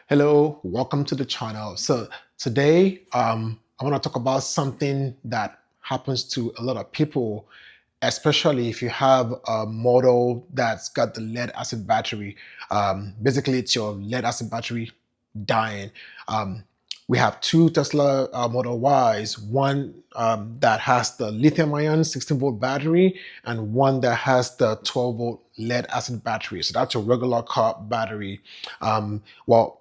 Hello, welcome to the channel. So today, I want to talk about something that happens to a lot of people, especially if you have a model that's got the lead acid battery. Basically, it's your lead acid battery dying. Um, we have two Tesla Model Ys, one that has the lithium ion 16 volt battery and one that has the 12 volt lead acid battery. So that's a regular car battery. Well,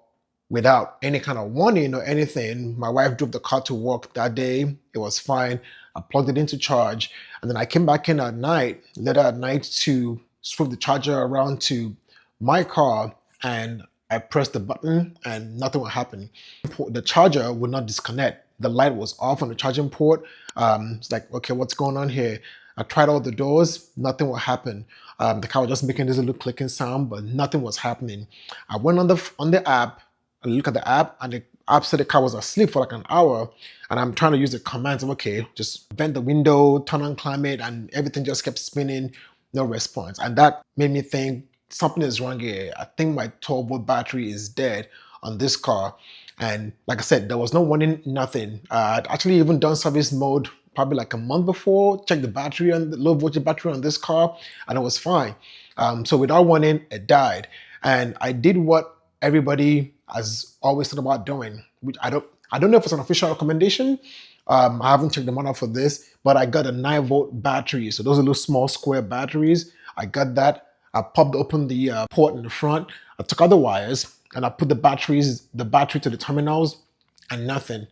without any kind of warning or anything, my wife drove the car to work that day. It was fine. I plugged it into charge. And then I came back in at night, later at night, to swap the charger around to my car. And I pressed the button and nothing would happen. The charger would not disconnect. The light was off on the charging port. It's like, okay, what's going on here? I tried all the doors, nothing would happen. The car was just making this little clicking sound, but nothing was happening. I went on the app, I look at the app, and the app said the car was asleep for like an hour, and I'm trying to use the commands of, okay, just vent the window, turn on climate, and everything just kept spinning, no response. And that made me think something is wrong here. I think my 12 volt battery is dead on this car. And like I said, there was no warning, nothing. I'd actually even done service mode probably like a month before, checked the battery on the low voltage battery on this car, and it was fine. So without warning, it died. And I did what everybody has always thought about doing, which I don't know if it's an official recommendation. I haven't checked the manual for this, but I got a 9 volt battery. So those are little small square batteries. I got that. I popped open the port in the front. I took out the wires and I put the battery to the terminals, and nothing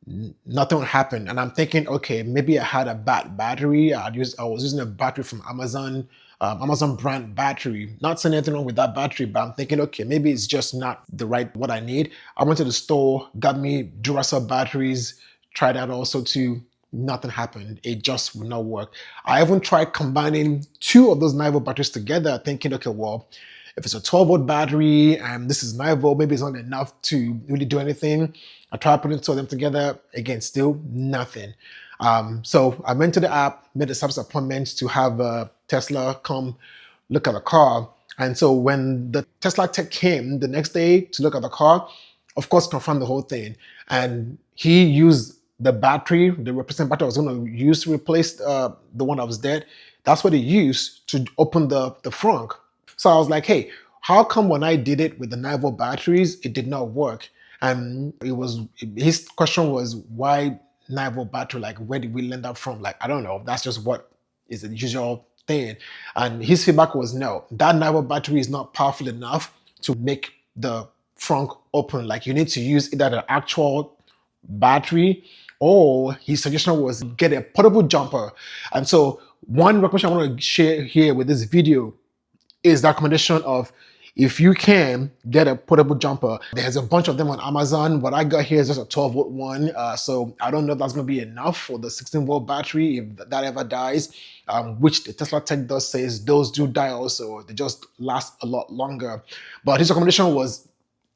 would happen. And I'm thinking, okay, maybe I had a bad battery. I was using a battery from Amazon, Amazon brand battery. Not saying anything wrong with that battery, but I'm thinking, okay, maybe it's just not the right what I need. I went to the store, got me Duracell batteries, tried that also too. Nothing happened. It just would not work. I even tried combining two of those 9 volt batteries together, thinking, okay, well, if it's a 12 volt battery and this is 9 volt, maybe it's not enough to really do anything. I tried putting two of them together. Again, still nothing. So I went to the app, made a service appointment to have Tesla come look at the car. And so when the Tesla tech came the next day to look at the car, of course, confirmed the whole thing. And he used the battery, the replacement battery I was going to use to replace the one that was dead. That's what he used to open the frunk. So I was like, hey, how come when I did it with the 9 volt batteries, it did not work? And his question was, why 9 volt battery? Like, where did we learn that from? Like, I don't know. That's just what is the usual thing. And his feedback was, no, that 9 volt battery is not powerful enough to make the frunk open. Like, you need to use either the actual battery, or his suggestion was get a portable jumper. And so one recommendation I want to share here with this video is the recommendation of, if you can, get a portable jumper. There's a bunch of them on Amazon. What I got here is just a 12 volt one. So I don't know if that's going to be enough for the 16 volt battery if that ever dies, which the Tesla tech does says those do die also. They just last a lot longer. But his recommendation was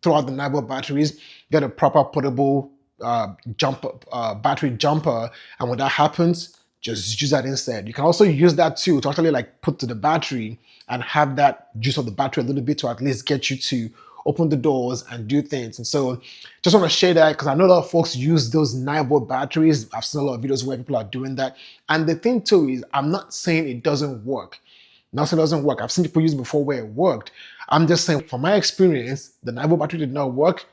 throw out the 9 volt batteries, get a proper portable battery jumper. And when that happens, just use that instead. You can also use that too to actually like put to the battery and have that juice of the battery a little bit to at least get you to open the doors and do things. And so just want to share that because I know a lot of folks use those 9 volt batteries. I've seen a lot of videos where people are doing that. And the thing too is, I'm not saying it doesn't work. Not saying it doesn't work. I've seen people use it before where it worked. I'm just saying, from my experience, the 9 volt battery did not work.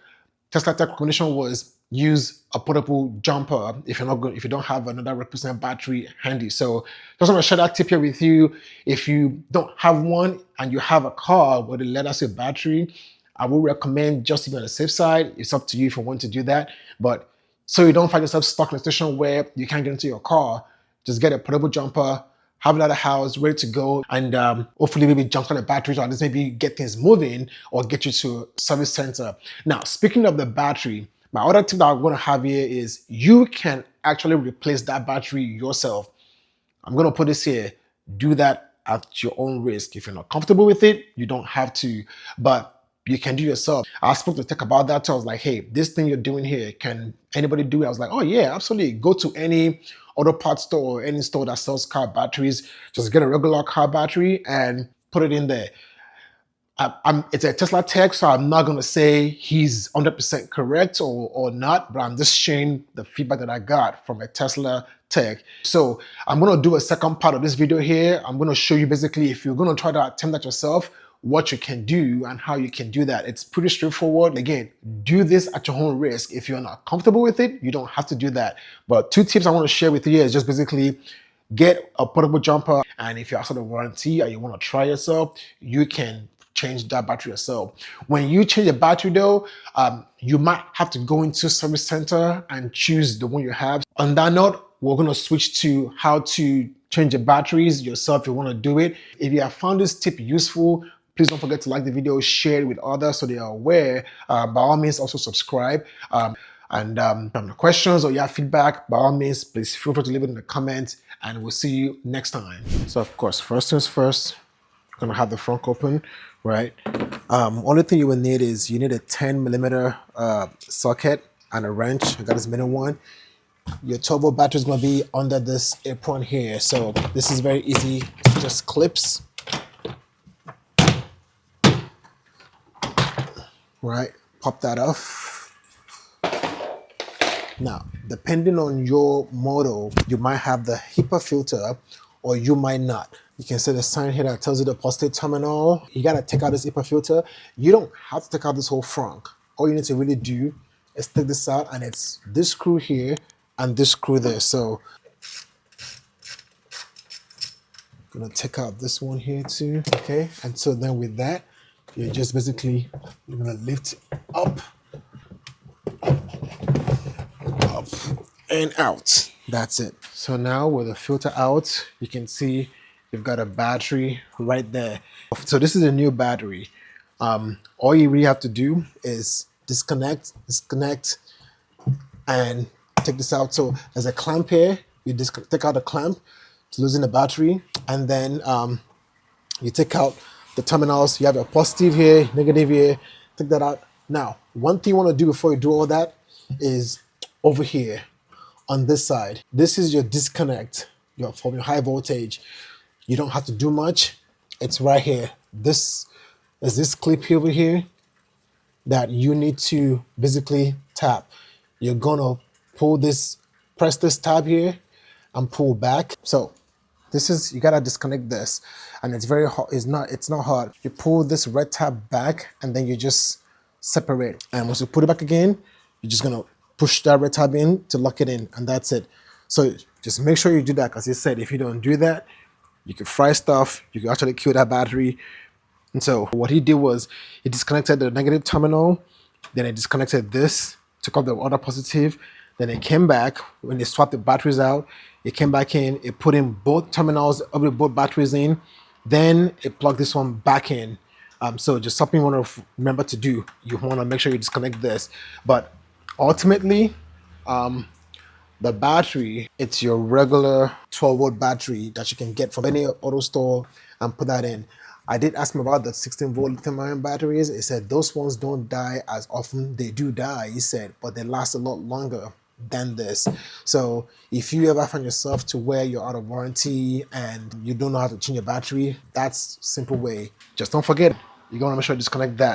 Tesla tech recommendation was use a portable jumper if you don't have another replacement battery handy. So just want to share that tip here with you. If you don't have one and you have a car with a lead acid battery, I will recommend just to be on the safe side. It's up to you if you want to do that. But so you don't find yourself stuck in a situation where you can't get into your car, just get a portable jumper, have it at the house, ready to go, and hopefully maybe jump on the battery, or at least maybe get things moving or get you to a service center. Now, speaking of the battery, my other tip that I'm going to have here is you can actually replace that battery yourself. I'm going to put this here. Do that at your own risk. If you're not comfortable with it, you don't have to, but you can do it yourself. I spoke to tech about that too. I was like, hey, this thing you're doing here, can anybody do it? I was like, oh yeah, absolutely. Go to any auto parts store or any store that sells car batteries. Just get a regular car battery and put it in there. it's a Tesla tech, so I'm not going to say he's 100% correct or not, but I'm just sharing the feedback that I got from a Tesla tech. So I'm going to do a second part of this video here. I'm going to show you basically, if you're going to try to attempt that yourself, what you can do and how you can do that. It's pretty straightforward. Again, do this at your own risk. If you're not comfortable with it, you don't have to do that. But 2 tips I want to share with you is just basically get a portable jumper, and if you're outside of warranty or you want to try yourself, you can change that battery yourself. When you change the battery though, you might have to go into service center and choose the one you have. On that note, we're going to switch to how to change the batteries yourself if you want to do it. If you have found this tip useful, please don't forget to like the video, share it with others so they are aware. By all means, also subscribe. And if you have questions or you have feedback, by all means, please feel free to leave it in the comments, and we'll see you next time. So of course, first things first, you're gonna have the frunk open, right? Only thing you will need is you need a 10mm socket and a wrench. I got this middle one. Your turbo battery is gonna be under this apron here. So this is very easy, it just clips. Right, pop that off. Now, depending on your model, you might have the HEPA filter or you might not. You can see the sign here that tells you the positive terminal. You gotta take out this HEPA filter. You don't have to take out this whole frunk. All you need to really do is take this out, and it's this screw here and this screw there. So, I'm gonna take out this one here too, okay? And so then with that, you're just basically, you're gonna lift up and out. That's it. So now with the filter out, you can see you've got a battery right there. So this is a new battery. All you really have to do is disconnect, and take this out. So there's a clamp here. You just take out the clamp to loosen the battery, and then you take out the terminals. You have a positive here, negative here. Take that out. Now, one thing you want to do before you do all that is over here on this side. This is your disconnect from your high voltage. You don't have to do much. It's right here. There's this clip over here that you need to basically tap. You're gonna pull this, press this tab here and pull back. So this is, you gotta disconnect this, and it's very hard. It's not hard. You pull this red tab back and then you just separate. And once you put it back again, you're just gonna push that red tab in to lock it in, and that's it. So just make sure you do that, because he said if you don't do that, you could fry stuff, you could actually kill that battery. And so what he did was he disconnected the negative terminal, then he disconnected this, took off the other positive, then it came back. When they swapped the batteries out, it came back in, it put in both terminals of the both batteries in, then it plugged this one back in. So just something you want to remember to do. You want to make sure you disconnect this. But ultimately, the battery, it's your regular 12-volt battery that you can get from any auto store and put that in. I did ask him about the 16-volt lithium-ion batteries. He said those ones don't die as often. They do die, he said, but they last a lot longer than this. So if you ever find yourself to where you're out of warranty and you don't know how to change your battery, that's a simple way. Just don't forget, you're gonna make sure to disconnect that.